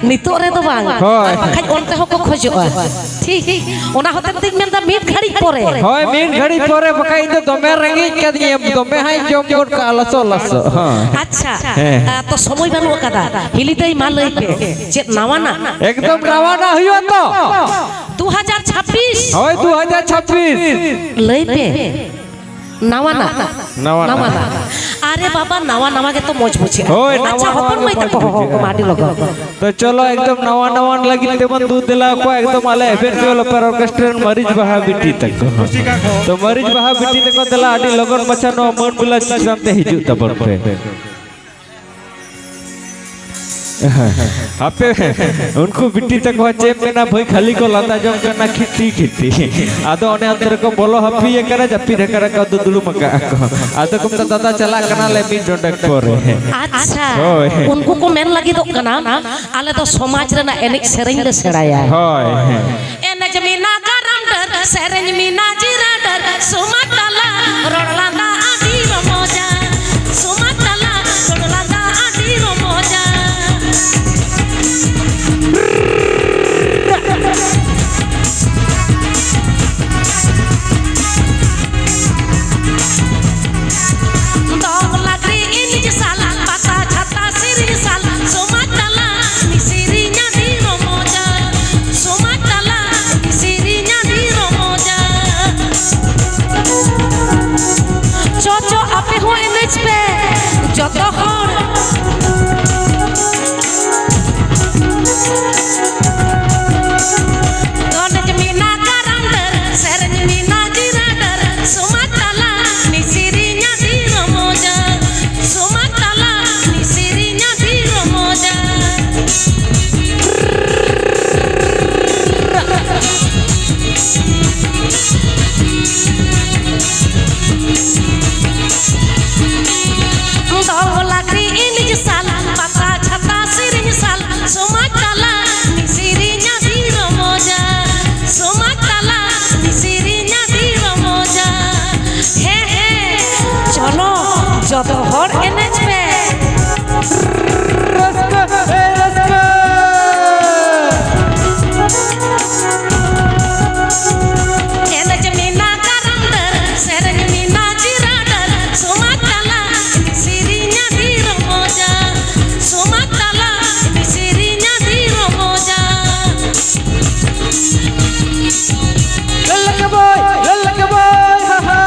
नितो रे तो बांग बाखाय ओनते हको खोजोआ ठीक ओना होते तिन मेनदा मीट घड़ी परे होय मीट घड़ी परे बाखाय तो दमे रेंगी कदिए दमे हाय जम गोट का लसो लसो अच्छा तो समय बानु कदा हिलितई मा लई पे चेत नावाना एकदम रवाना हुयो तो 2026 होय 2026 लई पे नावाना अरे बाबा नावा के तो मौज बुझे होय अच्छा होपन मई तक हो माटी लगा तो चलो एकदम नवा लगी तेमन दूध दिला को एकदम आले एफेंसियल पर ऑर्केस्ट्रा मरीज बहा बिटी तक तो मरीज बहा बिटी तक दिला आडी लगन मचा नो मन बुला चिसामते हिजु तबर पे आपे उनको बिट्टी तक वचे मेना भाई खाली को लाता जम करना खिट्टी आदो ओने अंदर को बोलो हपी ये करे जपी रे करे का दुदुलु मका आदो कुम दादा चला कना ले मी डोडक परे अच्छा उनको को मेन लगी तो कना आले तो समाज रे ना एनिक सेरेंग ले सेड़ाया होय एने जमीना करम डर सेरेंग मीना जीरा डर सुमतला रोडलांदा आदी रमोजा सुमतला रोडलांदा आदी रमोजा जब हर एनएच पे NH Meena करंदर सेरन Meena जिराडर सुमतला सिरिnya di रमोजा सुमतला सिरिnya di रमोजा लल्ला बोय हा हा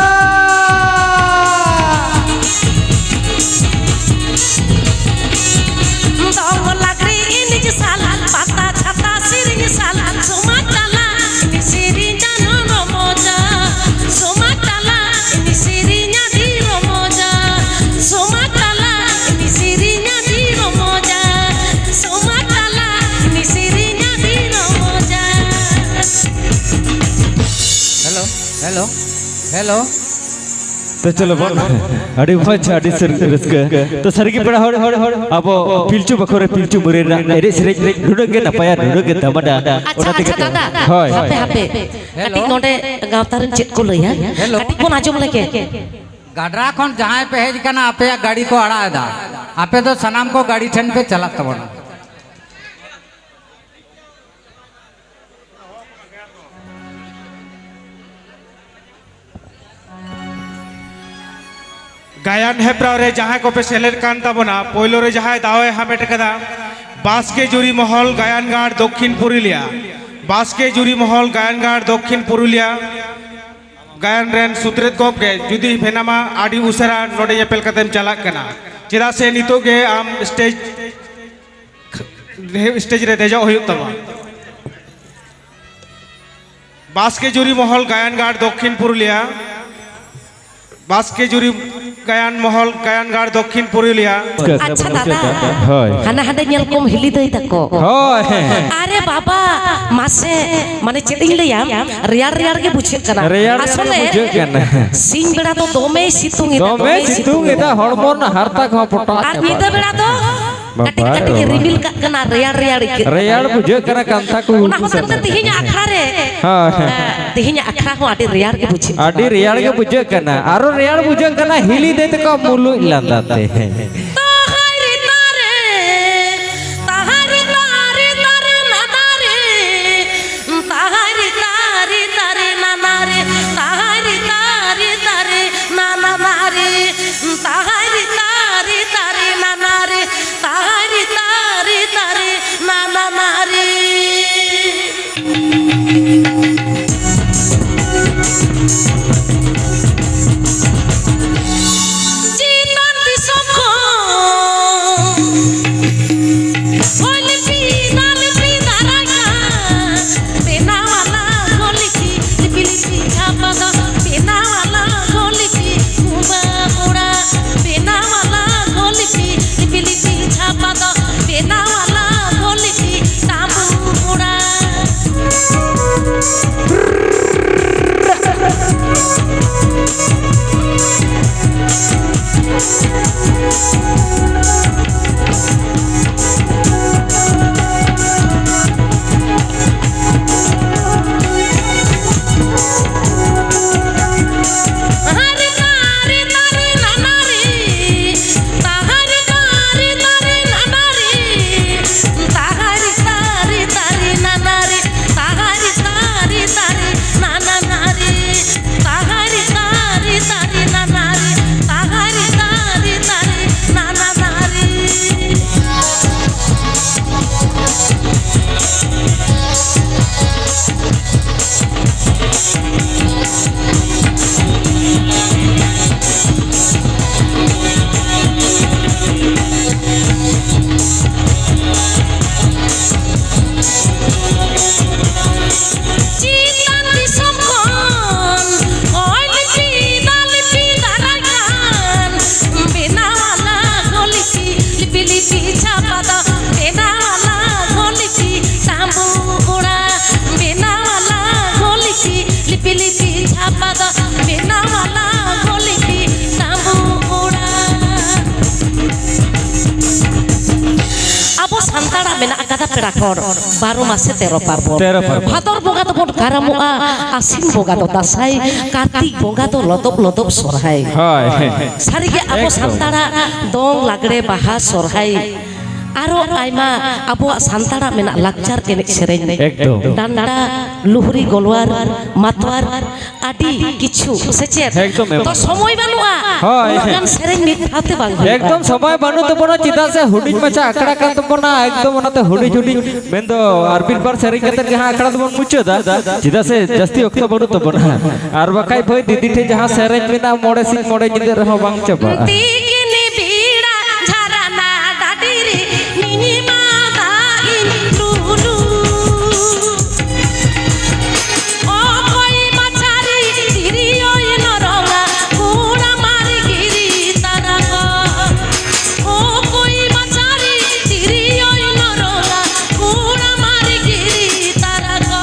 हेलो तो चलो बोल अड़ी मजा अड़ी रस्का तो सरगी पड़ा हड़ अब पिलचू बखोरे पिलचू मुरे एरे सेरे नुडगे नपाया नुडगे दमडा अच्छा दादा होय हापे कटी नोडे गावतारन चेक को लइया कटी कोन आजम लगे गाडरा खन जहां पे हेज कना आपे गाड़ी को अड़ा दा आपे तो सनाम को गाड़ी ठन पे चला तबन गायन हेप्राव रे जहाँ को पे सेलेक्ट कान ताबोना पोइलो रे जहाँ दावे हामेट कदा बास्के जुरी महल गायन गाड़ दक्षिण पुरुलिया बास्के जुरी महल गायन गाड़ दक्षिण पुरुलिया गायन रेन सुत्रेत को के जुदी फेनामा आडी उसरा नोडे येपेल कतेम चला कना चेदा से नितो के आम स्टेज रे देजा होय तमा बास्के जुरी महल गायन गाड़ दक्षिण पुरुलिया बास्के जुरी गायन महल गायन गाड़ दक्षिण पुरुलिया अच्छा दादा हाना हाडे नेल कोम हिली दई तको अरे बाबा मासे माने चेदिं लैया रियार के बुझे कना असले सिंग बेड़ा तो दोमे सितुंग इदा हड़मोर ना हरता खा पटा आर नीदा बेड़ा तो कटी कटी रिबिल का कना रियार बुझे कना कांता को ओना होते तिहिnya आखरा रे हां तिहिnya आखरा को आडी रियार के बुझे कना आरो रियार बुझे कना हिली देते को मुलु इलांदाते हैं ताहारी तारे ताहारी ᱥᱟᱱᱛᱟᱲᱟᱜ ᱢᱮᱱᱟᱜ ᱟᱠᱟᱫᱟ ᱯᱮᱲᱟ ᱠᱚᱲ 12 ᱢᱟᱥᱮ 13 ᱯᱟᱨᱵᱚᱱ 13 ᱯᱟᱨᱵᱚᱱ ᱵᱷᱟᱫᱚᱨ ᱵᱚᱸᱜᱟ ᱫᱚᱵᱚᱱ ᱠᱟᱨᱟᱢᱚᱜᱼᱟ ᱟᱥᱤᱱ ᱵᱚᱸᱜᱟ ᱫᱚ ᱫᱟᱸᱥᱟᱭ ᱠᱟᱨᱛᱤᱠ ᱵᱚᱸᱜᱟ ᱫᱚ ᱞᱚᱫᱚᱵ ᱞᱚᱫᱚᱵ ᱥᱚᱨᱦᱟᱭ হয় ᱥᱟᱹᱨᱤᱜᱮ ᱟᱵᱚ ᱥᱟᱱᱛᱟᱲᱟᱜ ᱫᱚᱝ ᱞᱟᱜᱽᱲᱮ ᱵᱟᱦᱟ ᱥᱚᱨᱦᱟᱭ ᱟᱨᱚ ᱟᱭᱢᱟ ᱟᱵᱚᱣᱟᱜ ᱥᱟᱱᱛᱟᱲᱟᱜ ᱢᱮᱱᱟᱜ ᱞᱟᱠᱪᱟᱨ ᱮᱱᱮᱡ ᱥᱮᱨᱮᱧ একদম ডান্ডা লুহরি গলওয়ার মাতোয়ার আদি কিছু সেচেত একদম, একদম। তো সময় বানুয়া হয়। গান সেরেন মিট হাতে বাং একদম সময় বানু তবনা চিদা সে হুডিং মাচা আকড়া কান তবনা একদম ওনাতে হুডি হুডি মেন্দো আরবিন বার সেরিং কাতে যাহা আকড়া তবন মুচদা চিদা সে জাস্তি অক্ত বানু তবনা আর বাকাই ভই দিদি ঠে যাহা সেরেন বিনা মোড়ে সিং মোড়ে জিদে রহ বাং চাবা তিগিনি বিড়া ঝারানা ডাডিরি নিনিমা দাইন লুলু ও কই মাছারি তিরিয়ই নরঙা কুড়া মারি গিরি তারাগা ও কই মাছারি তিরিয়ই নরঙা কুড়া মারি গিরি তারাগা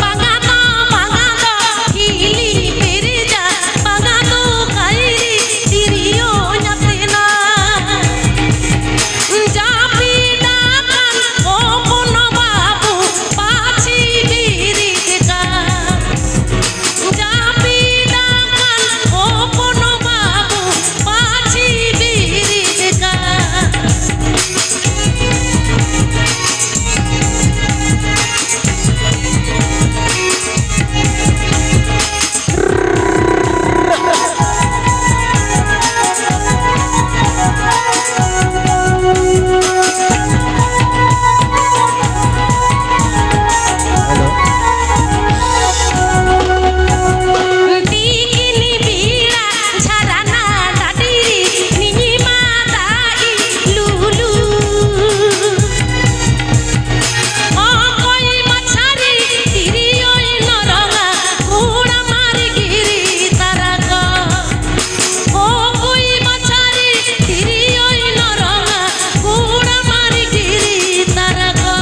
বাগানো বাগানো হিলি পেরিজা বাগানো কাইরি তিরিও নাতেনা জাপি ডাকান ও কোন বাবু পাছি বিরিকা জাপি ডাকান ও কোন বাবু পাছি বিরিকা তিগিনি বিড়া ঝারানা ডাডিরি নিনিমা দাই লুলু ও কই মাছারি তিরিয়ই নরঙা কুড়া মারি গিরি তারাগা ও কই মাছারি তিরিয়ই নরঙা কুড়া মারি গিরি তারাগা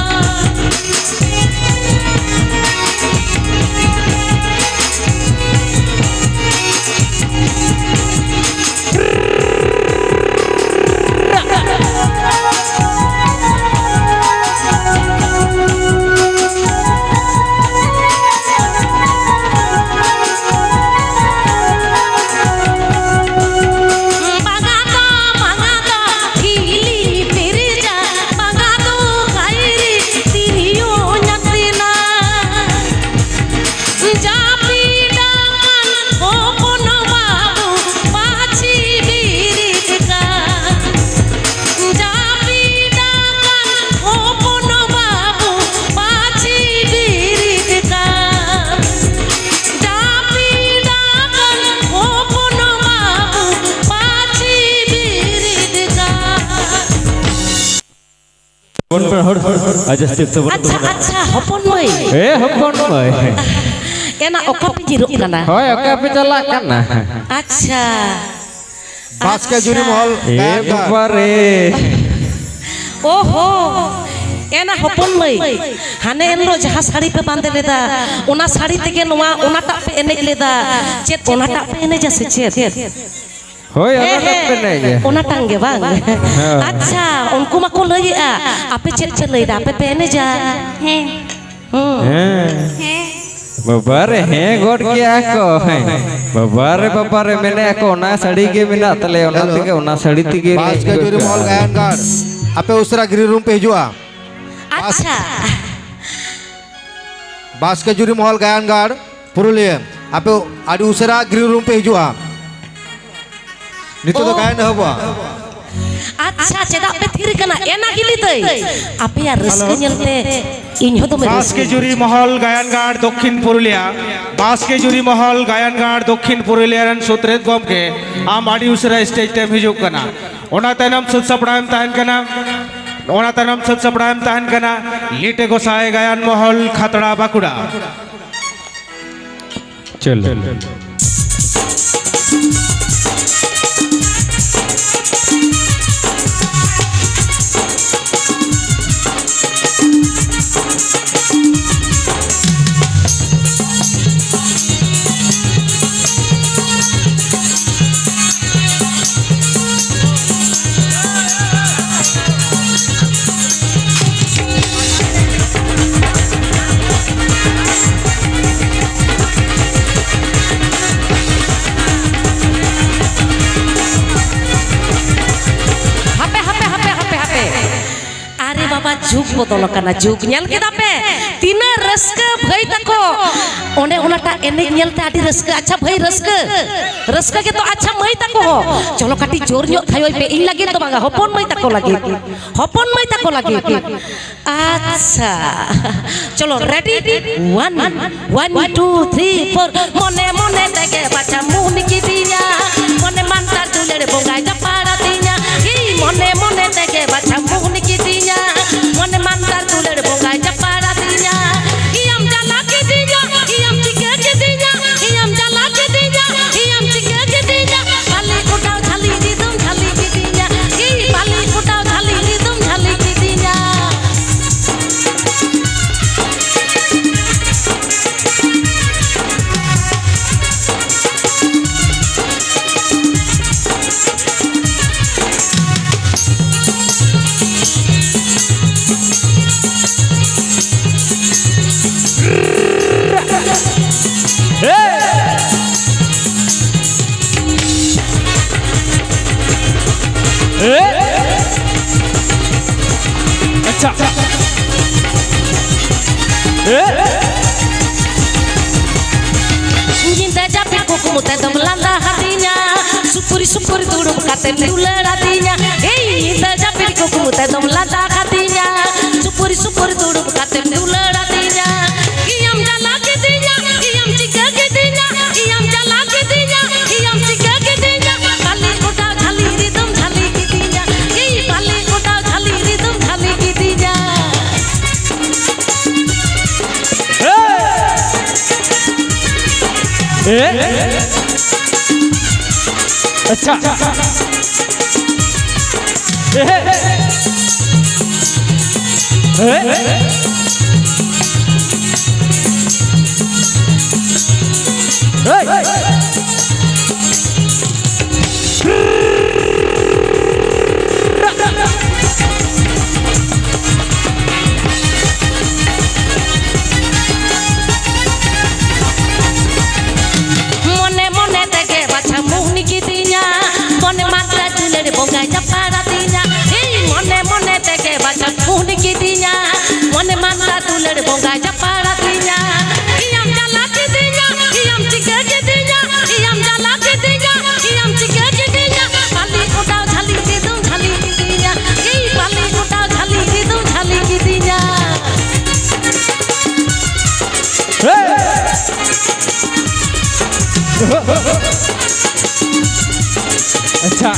বাগানো বাগানো হিলি পেরিজা বাগানো কাইরি তিরিও নাতিনা জাপি ডাকান ও কোন বাবু পাছি বিরিকা জাপি ডাকান ও কোন বাবু পাছি বিরিকা জাপি ডাকান ও কোন বাবু পাছি বিরিকা কোন পর হর আজস্তি তবন আচ্ছা আচ্ছা হপন মই এ হপন ভাই এনা অকাপি জিরো কানা হয় ওকে আপনি চালা কানা আচ্ছা বাসকে জুরি মহল এ বাবারে ओहो एना हपन मई हाने एनलो जहाँ साड़ी पे बांधे लेदा ओना साड़ी तेगे नोआ ओनाटा पे एने लेदा चेत ओनाटा पे एने जैसे चेत হয় ওনা पे नहीं है ओना टांगे बांग अच्छा उनको मको लइया आपे चेत चेत लइदा आपे पे एने जा हैं बाबारे हैं गोड क्या को है बाबारे मैंने को ओना साड़ी के बिना तले ओना तिगे ओना साड़ी तिगे बासके जूरी मॉल गायन गार्ड आपे उसरा ग्रीन रूम पे हिजुआ अच्छा बासके जूरी मॉल गायन गार्ड पुरुलिया आपे आदि उसरा ग्रीन रूम पे हिजुआ नितो तो गायन हबवा अच्छा चेदा पे थिर कना एना गिली तई आपे यार रस्के नेलते इन्हो तो मेरे बासके जुरी महल गायनगाड़ दक्षिण पुरुलिया बासके जुरी महल गायनगाड़ दक्षिण पुरुलिया रन सुत्रेत गम के आम आड़ी उसरा स्टेज टाइम हिजुक कना ओना तनम सुत सपड़ाम ताहन कना ओना तनम सुत सपड़ाम ताहन कना लीटे गोसाए गायन महल खतड़ा बाकुड़ा चल जुग बदल करना जुग नेल के दापे तीना रस्क भई तको ओने ओनाटा एने नेलते आडी रस्क अच्छा भई रस्क के तो अच्छा मई तको हो चलो काटी जोर न्यो थायोय पे इन लागे तो बांगा हपन मई तको लागे अच्छा चलो रेडी 1 1 2 3 4 मने मने देगे बाचा मुन की दिया मने मानता दुलेर बोंगाय जपाड़ा दिया ई मने मने देगे बाचा मुन की दिया मने मानता दुलेर बोंगाय जपाड़ा दिया ई हम जाला के दिया ई हम चिके के दिया ई हम जाला के दिया ई हम चिके के दिया बाली कोटाव झाली रिदम झाली की दिया ई बाली कोटाव झाली रिदम झाली की दिया अच्छा Jinda japi kuku muta dom landa hatinya Supuri supuri turun katen duler hatinya Hey jinda japi kuku muta dom landa hatinya Supuri supuri turun katen duler hatinya Iyam jala ke dinya Iyam cika ke dinya Iyam jala ke dinya Iyam cika ke dinya Bali kota jali ridom jali ke dinya Hey bali kota jali ridom jali ke dinya अच्छा मने मने देगे बाचा मुहनी की दिया मने मात्रा दुलेर बोंगाय जपाड़ा दिया ए मने मने देगे बाचा मुहनी की दिया मने मात्रा दुलेर बोंगाय जपाड़ा दिया इयम जला के दिया इयम चिके के दिया इयम जला के दिया इयम चिके के दिया बाली कोटाव झाली रिदम झाली की दिया ए बाली कोटाव झाली रिदम झाली की दिया अच्छा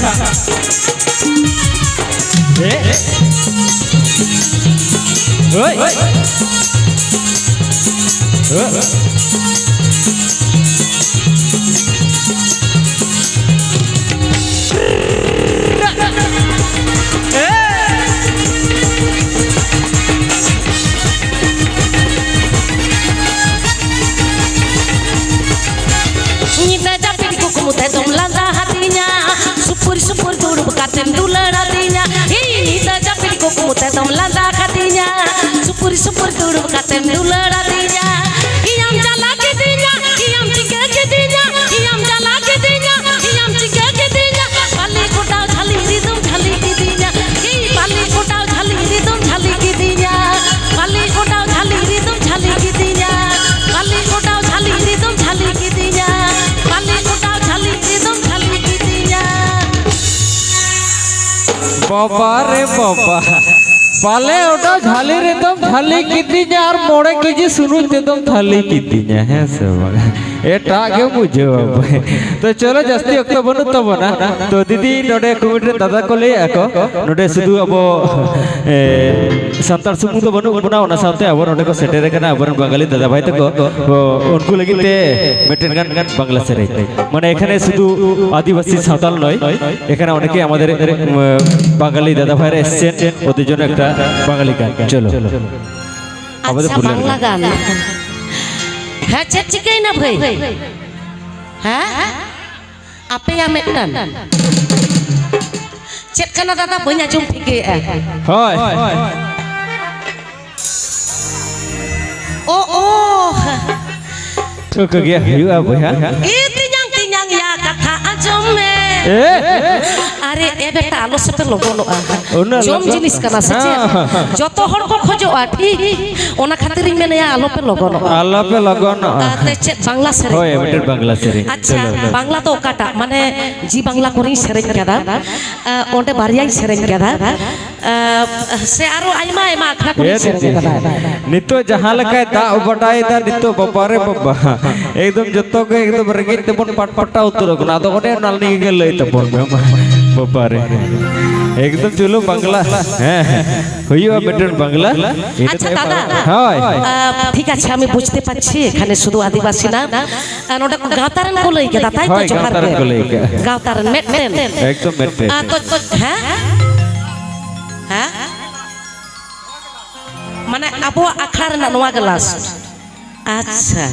Nyita japin kuku muta dom landa hatinya Supur supur turun katen duler hatinya Nyita japin kuku muta dom landa hatinya Supur supur turun katen duler hatinya Iyam jala ke dinya Iyam cike ke dinya Iyam jala ke dinya Iyam cike ke dinya Bali kotaw jali ridom jali ki dinya Bali kotaw jali ridom jali ki dinya Bali kotaw jali ridom jali ki dinya Bali kotaw jali ridom jali ki dinya Bali kotaw jali ridom jali ki dinya बाबा रे बाबा पाले ओटा झाली रे तुम थाली कितनी यार मोड़े कीजिए सुनो ते तुम थाली कितनी है सब एटा के बुझो तो चलो जास्ती अक्तो बनु तब ना तो दीदी नोडे कमिटी दादा को ले आको नोडे सुदु अब संतार सुमु तो बनु बना ओना साथे अब नोडे को सेटेर कना अब बंगाली दादा भाई तको उनको लगी ते मेटेन गान गान बांग्ला सेरे माने এখানে শুধু আদিবাসী সাঁওতাল নয় এখানে অনেকে আমাদের বাঙালি দাদা ভাইরা এসেছেন ওদের জন্য একটা বাঙালি গান চলো আমাদের আচ্ছা বাংলা গান হ্যাঁ চিকাই না ভাই হ্যাঁ আপে আমেটান চেক কানা দাদা বইনা জম ঠিকই হয় ও ও তো গিয়া হিয়া ভয়া ই তিনাং ইয়া কথা আজম মে আরে এ বেটা আলো সাথে লগনো জম জিনিস কানা সচে যত হড় কো খোজো ঠিক ওনা খাতির মেনে আলো পে লগনো তে বাংলা সেরে হয় বেটার বাংলা সেরে আচ্ছা বাংলা তো কাটা মানে জি বাংলা করি সেরেন কেদা ওন্টে বারিয়াই সেরেন কেদা সে আরো আইমা আইমা আখড়া করি সেরেন কেদা নিতো জাহা লেখায় দা বটাই দা নিতো বাবারে বাবা একদম যত কে একদম রেগিট তেমন পাটপাটা উত্তর না তো ওটে নালনি গেল তেমন বাবারে একদম চলো বাংলা হ্যাঁ হইও বেটার বাংলা আচ্ছা দাদা হয় ঠিক আছে আমি বুঝতে পারছি এখানে শুধু আদিবাসী না ওটা গাওতারন কো লইকে দা তাই তো জোহার গাওতারন মেটেন একদম মেটে তো হ্যাঁ হ্যাঁ মানে আবো আখার না নোয়া গ্লাস আচ্ছা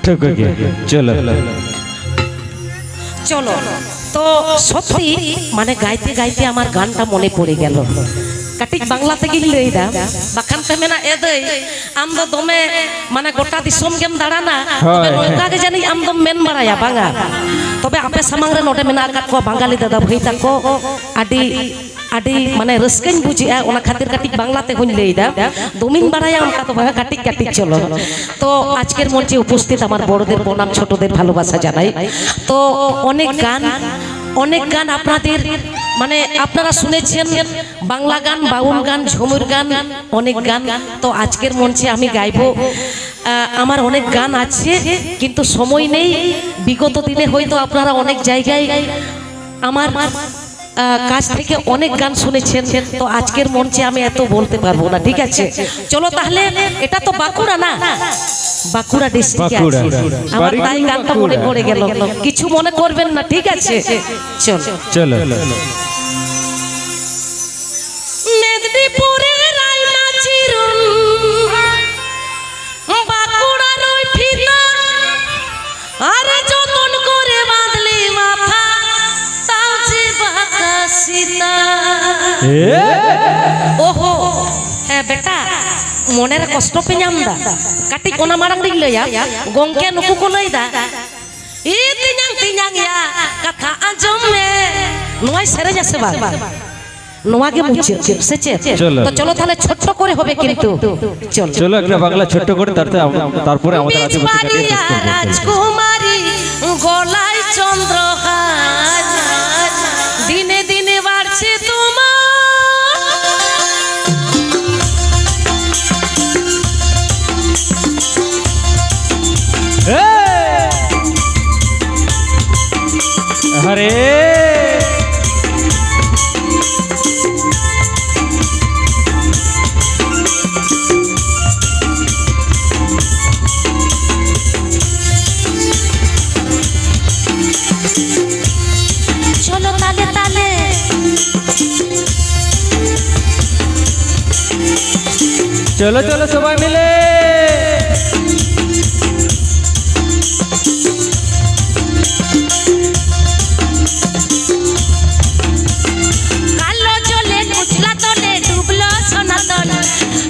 ঠিক আছে চলো চলো তো সত্যি মানে গাইতে গাইতে আমার গানটা মনে পড়ে গেল কাটিক বাংলাতে গিলে দা বাখান পে মেনা এ দেই আমদো দমে মানে গোটা দিশম গেম দাঁড়ানা তবে নৌকা কে জানি আমদম মেন মারায়া বাঙা তবে আপে সামাংরে নটে মেনা কাট কো বাঙালি দাদা ভাই তাকো আডি মানে রসকেন বুঝি ওনা খাতির কাটিক বাংলাতে হইন লই দা দমিন বাড়ায়া ওনকা তো কাটিক কাটিক চলো তো আজকের মঞ্চে উপস্থিত আমার বড়দের প্রণাম ছোটদের ভালোবাসা জানাই তো অনেক গান আপনাদের মানে আপনারা শুনেছেন বাংলা গান বাউল গান ঝুমুর গান অনেক গান তো আজকের মঞ্চে আমি গাইবো আমার অনেক গান আছে কিন্তু সময় নেই বিগত দিনে হয়তো আপনারা অনেক জায়গায় আমার কাছ থেকে অনেক গান শুনেছেন তো আজকের মঞ্চে আমি এত বলতে পারবো না ঠিক আছে চলো তাহলে এটা তো বাঁকুড়া না বাঁকুড়া ডিস্ট্রিক্টে আছে আমার তাই গানটা মনে পড়ে গেল কিছু মনে করবেন না ঠিক আছে চলো চলো মেদিনীপুরের রাইনা চিরুন বাঁকুড়ার ওই ফিতা আরে যতন করে বাঁধলি মাথা তাও যে বাঁকা সীতা ওহো হ্যাঁ বেটা মনের কষ্ট পে নামদা কাটি কোনা মারাং রিং লইয়া গংকে নুকু কো লইদা ই তিনাং ইয়া কথা আজম মে নয় সেরে যাচ্ছে বা নোয়াকে মুছে সেচে তো চলো তাহলে ছোট করে হবে কিন্তু চলো চলো একটা বাংলা ছোট করে তারপরে আমাদের আদিবাসী রাজকুমারী গলায় চন্দ্রহার দিনে দিনে বাড়ছে তোমার আরে চলো তালে তালে চলো চলো সবাই মিলে কালো জলে কুচলা তলে ডুবলো সনাতন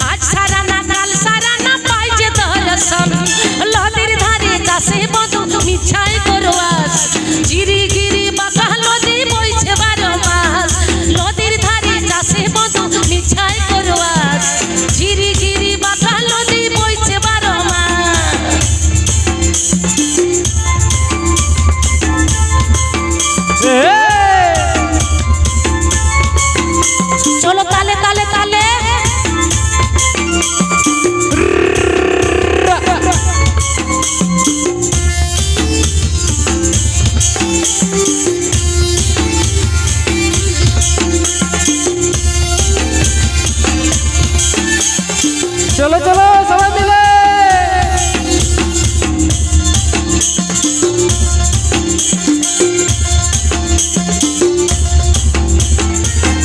আজ সারা না কাল সারা না পাই যে দর্শন নদীর ধারে চাষে বধু মিছাই করবাস জিরি গিরি বাঁকা নদী বইছে 12 মাস নদীর ধারে চাষে বধু মিছাই করবাস জিরি গিরি বাঁকা চলো চলো সবাই মিলে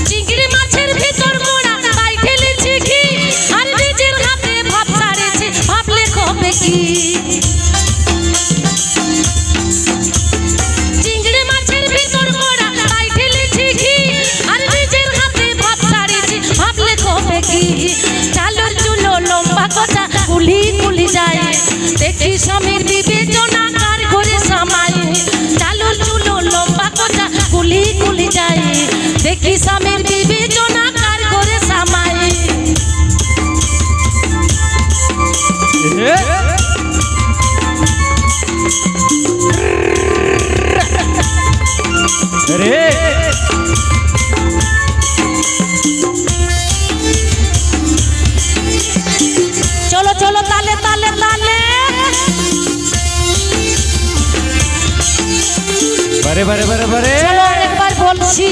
চিংড়ি মাছের ভিতর মোড়া তাই ঢেলেছি ঘি আর নিজের হাতে ভাব ছাড়েছি ভাবলে হবে কি চিংড়ি মাছের ভিতর মোড়া তাই ঢেলেছি ঘি আর নিজের হাতে ভাব ছাড়েছি ভাবলে হবে কি চালর চুলো লম্বা কথা কুলি কুলি যায় দেখি স্বামীর বিবেচনা কার ঘরে সামাই চালর চুলো লম্বা কথা কুলি কুলি যায় দেখি স্বামীর বিবেচনা কার ঘরে সামাই রে চলো চলো তালে তালে তালে বারে বারে বারে বারে চলো আরেকবার বলছি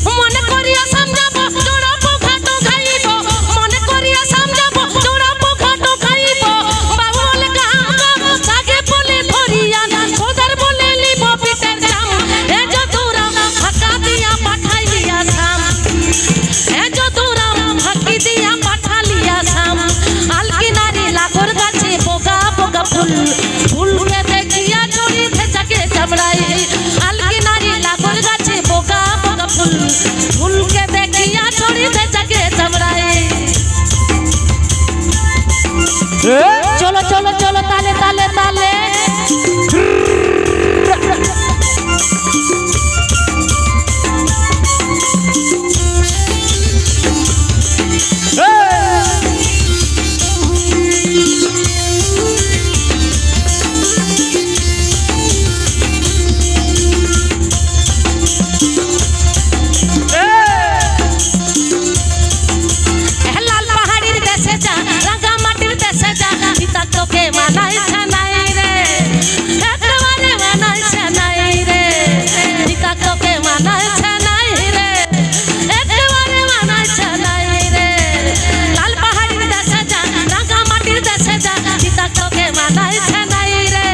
মনে করিয়া সমঝাবো জোড়াবো ঘাটো খাইব মনে করিয়া সমঝাবো জোড়াবো ঘাটো খাইব বাবু বলে গাম সাগে বলে ধরিয়া সোদার বলে লিব পিটের দাম এ যদুরাম ফাঁকা দিয়া পাঠাইলিয়া সাম এ যদুরাম ফাঁকি দিয়া পাঠালিয়া সাম আলকি নারী লাগর গাছে বোগা বোগা ফুল ফুলকে দেখিয়া চড়ি ভেজাকে চামড়াই আলকি নারী লাগর গাছে বোগা বোগা ফুল ফুলকে দেখিয়া চড়ি ভেজাকে চামড়াই চলো চলো চলো তালে তালে তালে লাল পাহাড়ির দেশে যা রাঙা মাটির দেশে যা পিতা তোকে মানাই ছানাই রে একেবারে মানাই ছানাই রে পিতা তোকে মানাই ছানাই রে একেবারে মানাই ছানাই রে লাল পাহাড়ির দেশে যা রাঙা মাটির দেশে যা পিতা তোকে মানাই ছানাই রে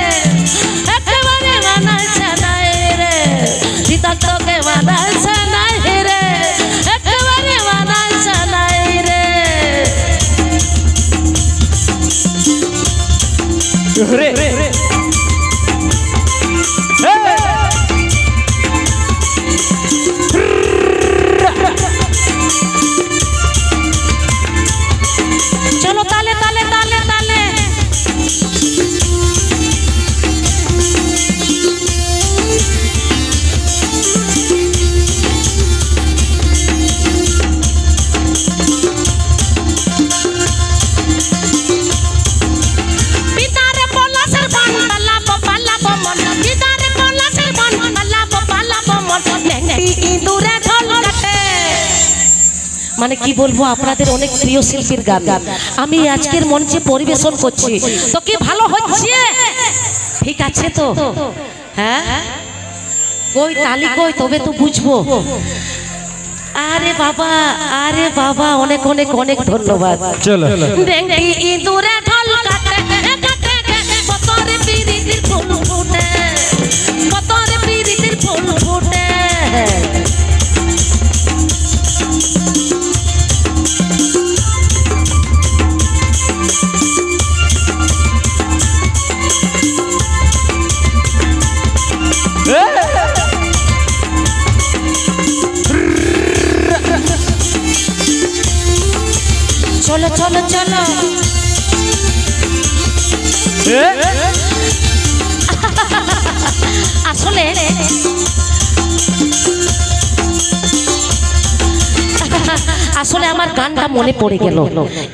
একেবারে মানাই ছানাই রে পিতা তোকে মানাই ছানাই রে একেবারে মানাই ছানাই রে রে চলো তালে তালে তালে তালে পিতারে পলাশের বান পালা বমন পিতারে পলাশের বান পালা বমন নেংটি ইঁদুরে ঢোল কাটে মানে কি বলবো আপনাদের অনেক প্রিয় শিল্পীর গান আমি আজকের মঞ্চে পরিবেশন করছি তো কি ভালো হচ্ছে ঠিক আছে তো হ্যাঁ কই তালি কই তবে তো বুঝবো আরে বাবা অনেক অনেক অনেক ধন্যবাদ চলো নেংটি ইঁদুরে ঢোল কাটে কাটে কতরে পিরিতির ফুল ফুটে কতরে পিরিতির ফুল ফুটে চলো চলো চলো আসলে আসলে আমার গানটা মনে পড়ে গেল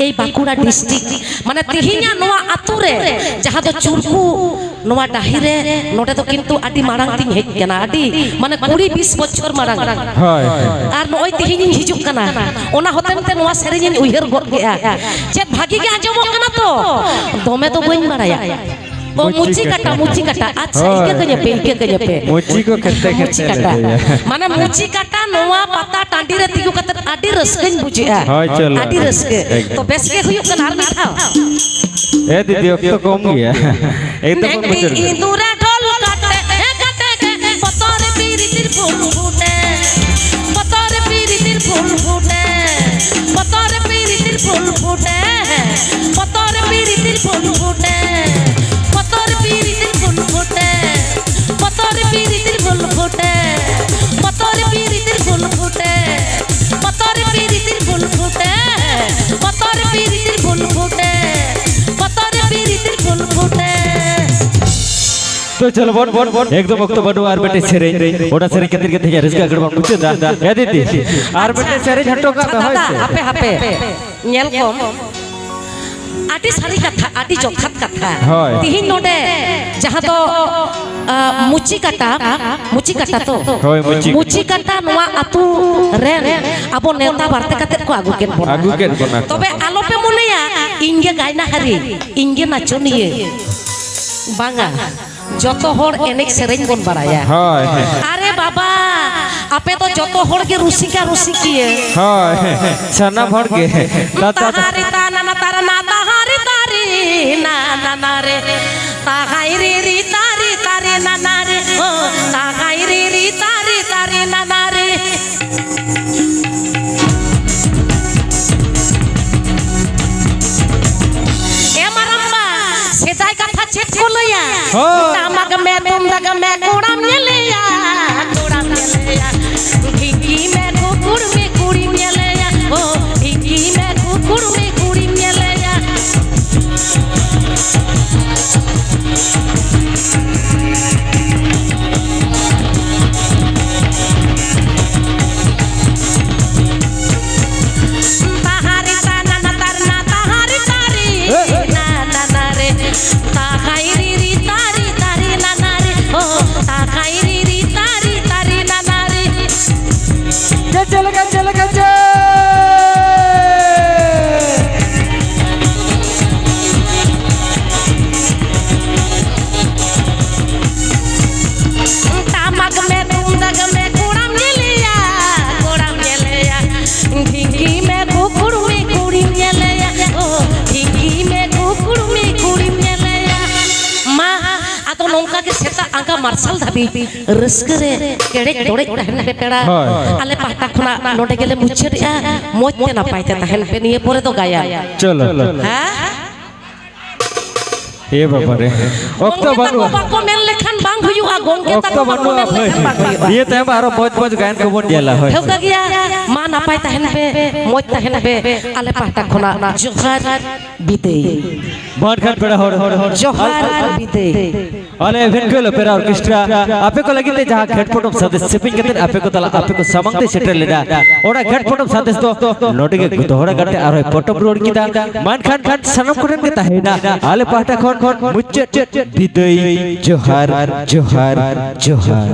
এই বাঁকুড়া ডিস্ট্রিক্ট মানে তিহিঙা নোয়া আতুরে যাহা তো চুরকু নোয়া ডাহিরে নোটে তো কিন্তু আটি মারাং তিং হেজ কেনা আটি মানে 20-20 বছর মারাং হয় আর ওই তিহিঙিং হিজুক কানা ওনা হতেনতে নোয়া সেরেজিন উইহের গট গেয়া চেত ভাগি গে আজমক কানা তো দমে তো বইন মারায়া ও মুচি কাটা আচ্ছা ইকে কഞ്ഞপে মুচি को खेते মুচি কাটা মানে মুচি কাটা নোয়া পাতা টাঁডি রে তিগু কাতে আডি রসকেন বুঝিয়া হয় চল আডি রসকে তো বেসকে হুয়ুক কানা আর মিঠাও ए दीदी अब तो कम गया एकदम कम चल ইঁদুরে ঢোল কাটে পতরে পিরিতির ফুল ফুটে পতরে পিরিতির ফুল ফুটে পতরে পিরিতির ফুল ফুটে পতরে পিরিতির ফুল ফুটে পতরে পিরিতির ফুল ফুটে পতরে পিরিতির ফুল ফুটে পতরে পিরিতির ফুল ফুটে পতরে পিরিতির ফুল ফুটে পতরে পিরিতির ফুল ফুটে পতরে পিরিতির ফুল ফুটে तो चलो बोल एकदम वक्त बड़ो आर बेटे सेरे ओडा सेरे केतिर केतिर रिस्क अगर बन मुझे दा ए दीदी आर बेटे सेरे झटो का होय दादा हापे हापे नेल कम आटी सारी कथा आटी जोखात कथा হয় तिहिन नोडे जहां तो मुची काटा तो হয় मुची काटा नोआ आतु रेन आबो नेता बारते काते को आगु केन बोना आगु केन बना तबे आलोपे मुनिया इंगे गायना हारी इंगे नाचनिए बांगा যত হর এনেক সেরেন বন বাড়ায়া হয় আরে বাবা আপে তো যত হর কে রুসিকা রুসিকিয়ে হয় ছানা ভর গে তাহারি তা না না তার না তাহারি তারি না না না রে তাহাই রে রি তারি তারি না না রে ও তাহাই রে রি তারি তারি না না রে এ মারাম্মা সেটাই কথা চেক করলয়া আমাকে মে তোমরা মে কোড়া মেলেয়া ঢিকি মে কুকুর মে কুড়ি মেলেয়া ও ঢিকি মে কুকুর মে কুড়ি মেলেয়া তাহারি তা না না তার না তাহারি তারি না না না রে তাহাই রি রি তারি তারি না না রে ও তাহাই রি রি তারি তারি না না রে चल तामक में तुंदग में कोड़म गेलिया ढिंगी में कुकुर में कुड़ी गेलिया ओ ढिंगी में कुकुर में कुड़ी गेलिया मां आ तो नौका के सेता आंका मार्शल धाबी रस्क रे केड़े तोड़े तहन पे पेड़ा आले पाटा खना नोटे गेले मुछरिया मोते ना पाइते तहन पे निये परे तो गाया चलो हां ए बाबा रे ओक्तो बनवा बाको मेल लेखन बांग हुयुआ गोंगे तक ओक्तो बाको बनवा मेल लेखन बांग हुयुआ ये ते बारो मौज गायन को बोल दियाला होय हेउका गया मा नापाय तहन पे मोज तहन पे आले पाटा खना जोहार बिदेई बाट खान पेड़ा हो जोहार बिदेई अले भेंकलो पेरा ऑर्केस्ट्रा आपे को लगिते जहां घटपटम सदस्य सिपिंग केते आपे को तला आपे को समंगते सेटर लेडा ओडा घटपटम सदस्य तो लोटे के दोहरा करते आरो पटम रोड की दा मान खान सनम कुटन के ताहेना आले पाटा खन मुच्चे बिदई जोहार जोहार जोहार